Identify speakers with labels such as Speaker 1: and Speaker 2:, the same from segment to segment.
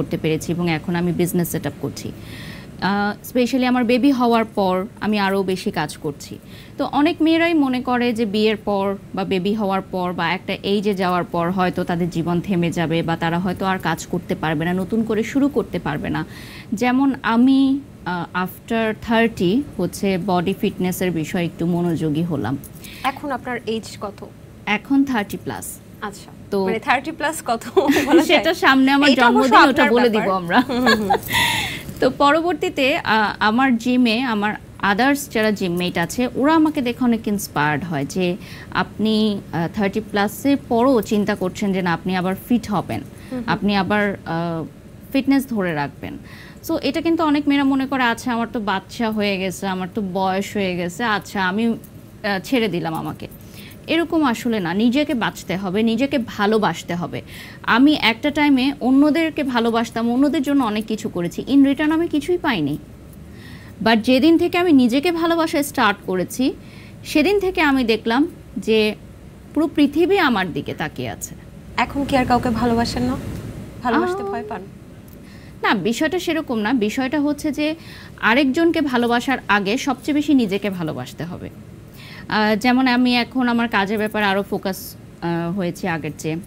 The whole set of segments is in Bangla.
Speaker 1: করতে পেরেছি এবং এখন আমি বিজনেস সেট আপ করছি। স্পেশালি আমার বেবি হওয়ার পর আমি আরও বেশি কাজ করছি। তো অনেক মেয়েরাই মনে করে যে বিয়ের পর বা বেবি হওয়ার পর বা একটা এইজে যাওয়ার পর হয়তো তাদের জীবন থেমে যাবে বা তারা হয়তো আর কাজ করতে পারবে না, নতুন করে শুরু করতে পারবে না। যেমন আমি আফটার 30 হচ্ছে বডি ফিটনেসের বিষয়ে একটু মনোযোগী হলাম।
Speaker 2: এখন আপনার এজ কত?
Speaker 1: এখন 30+।
Speaker 2: আচ্ছা, তো মানে 30+ কত
Speaker 1: সেটা সামনে আমার জন্মদিন, ওটা বলে দিব আমরা। তো পরবর্তীতে আমার জিমে আমার আদার্স যারা জিমমেট আছে ওরা আমাকে দেখে অনেক ইন্সপায়ার্ড হয় যে আপনি 30+-এর পরও চিন্তা করছেন যে না আপনি আবার ফিট হবেন, আপনি আবার ফিটনেস ধরে রাখবেন। সো এটা কিন্তু অনেক মেয়েরা মনে করে আচ্ছা আমার তো বাচ্চা হয়ে গেছে, আমার তো বয়স হয়ে গেছে, আচ্ছা আমি ছেড়ে দিলাম। আমাকে এরকম আসলে না, নিজেকে বাঁচতে হবে, নিজেকে ভালোবাসতে হবে। আমি একটা টাইমে অন্যদেরকে ভালোবাসতাম, অন্যদের জন্য অনেক কিছু করেছি, ইন রিটার্ন আমি কিছুই পাইনি। বাট যেদিন থেকে আমি নিজেকে ভালোবাসা স্টার্ট করেছি সেদিন থেকে আমি দেখলাম যে পুরো পৃথিবী আমার দিকে তাকিয়ে আছে।
Speaker 2: এখন কি আর কাউকে ভালোবাসেন না? ভালোবাসতে ভয় পান?
Speaker 1: না, বিষয়টা সেরকম না। বিষয়টা হচ্ছে যে আরেকজনকে ভালোবাসার আগে সবচেয়ে বেশি নিজেকে ভালোবাসতে হবে। যেমন আমি এখন আমার কাজের ব্যাপারে আরও ফোকাস হয়েছে আগের চেয়ে,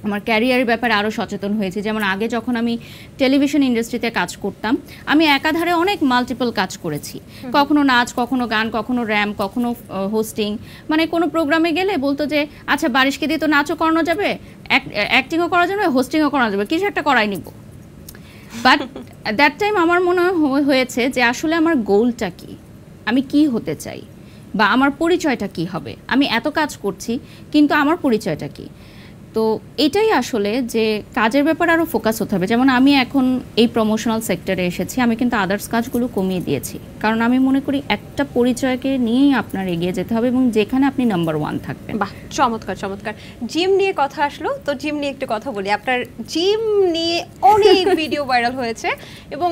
Speaker 1: আমার ক্যারিয়ারের ব্যাপারে আরও সচেতন হয়েছে। যেমন আগে যখন আমি টেলিভিশন ইন্ডাস্ট্রিতে কাজ করতাম আমি একাধারে অনেক মাল্টিপল কাজ করেছি, কখনো নাচ, কখনো গান, কখনো র্যাম, কখনো হোস্টিং। মানে কোনো প্রোগ্রামে গেলে বলতো যে আচ্ছা বারিশকে দিয়ে তো নাচও করানো যাবে, অ্যাক্টিংও করা যাবে, হোস্টিংও করা যাবে, কিছু একটা করাই নিব। বাট দ্যাট টাইম আমার মনে হয়েছে যে আসলে আমার গোলটা কি, আমি কি হতে চাই বা আমার পরিচয়টা কি হবে। আমি এত কাজ করছি কিন্তু আমার পরিচয়টা কি। তো এটাই আসলে যে কাজের ব্যাপারে আরও ফোকাস হতে হবে। যেমন আমি এখন এই প্রমোশনাল সেক্টরে এসেছি, আমি কিন্তু আদার্স কাজগুলো কমিয়ে দিয়েছি, কারণ আমি মনে করি একটা পরিচয়কে নিয়েই আপনার এগিয়ে যেতে হবে এবং যেখানে আপনি নাম্বার 1 থাকবেন।
Speaker 2: বাহ, চমৎকার চমৎকার। জিম নিয়ে কথা আসলো, তো জিম নিয়ে একটু কথা বলি। আপনার জিম নিয়ে অনেক ভিডিও ভাইরাল হয়েছে এবং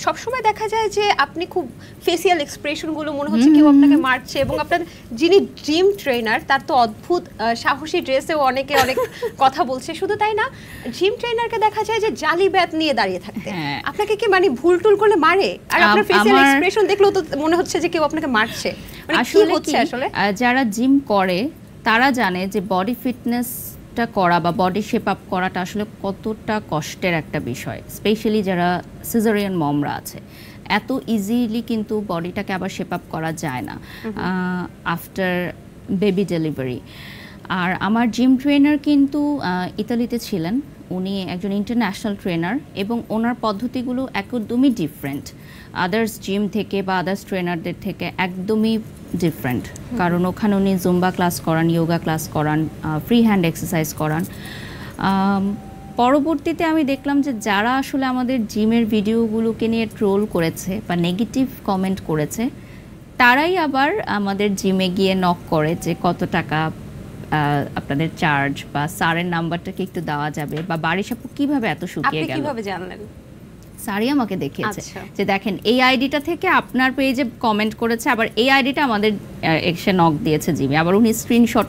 Speaker 2: সবসময় দেখা যায় যে আপনি খুব ফেসিয়াল এক্সপ্রেশনগুলো মনে হচ্ছে কেউ আপনাকে মারছে, এবং আপনার যিনি জিম ট্রেনার তার তো অদ্ভুত সাহসী ড্রেসেও অনেকে অনেক কথা বলছে। শুধু তাই না, জিম ট্রেনারকে দেখা যায় যে জালি ব্যাট নিয়ে দাঁড়িয়ে থাকতে। আপনাকে কি মানে ভুল টুল করলে মারে? আর আপনার ফেসিয়াল এক্সপ্রেশন দেখলেও তো মনে হচ্ছে যে কেউ আপনাকে মারছে।
Speaker 1: আসলে কি, যারা জিম করে তারা জানে যে বডি ফিটনেসটা করা বা বডি শেপ আপ করাটা আসলে কতটা কষ্টের একটা বিষয়। স্পেশালি যারা সিজারিয়ান মমরা আছে, এত ইজিলি কিন্তু বডিটাকে আবার শেপ আপ করা যায় না আফটার বেবি ডেলিভারি। আর আমার জিম ট্রেনার কিন্তু ইতালিতে ছিলেন, উনি একজন ইন্টারন্যাশনাল ট্রেনার এবং ওনার পদ্ধতিগুলো একদমই ডিফারেন্ট আদার্স জিম থেকে বা আদার্স ট্রেনারদের থেকে, একদমই ডিফারেন্ট। কারণ ওখানে উনি জুম্বা ক্লাস করান, ইয়োগা ক্লাস করান, ফ্রি হ্যান্ড এক্সারসাইজ করান। পরবর্তীতে আমি দেখলাম যে যারা আসলে আমাদের জিমের ভিডিওগুলোকে নিয়ে ট্রোল করেছে বা নেগেটিভ কমেন্ট করেছে, তারাই আবার আমাদের জিমে গিয়ে নক করে যে কত টাকা আপনাদের চার্জ বা স্যারের নাম্বারটাকে একটু দেওয়া যাবে, বা বাড়ি সাপু কিভাবে এত শুকিয়ে গেল।
Speaker 2: কিভাবে জানলেন?
Speaker 1: স্যারই আমাকে দেখিয়েছে যে দেখেন এই আইডিটা থেকে আপনার পেজে কমেন্ট করেছে, আবার এই আইডিটা আমাদের এসে নক দিয়েছে জিমে, আবার উনি স্ক্রিনশট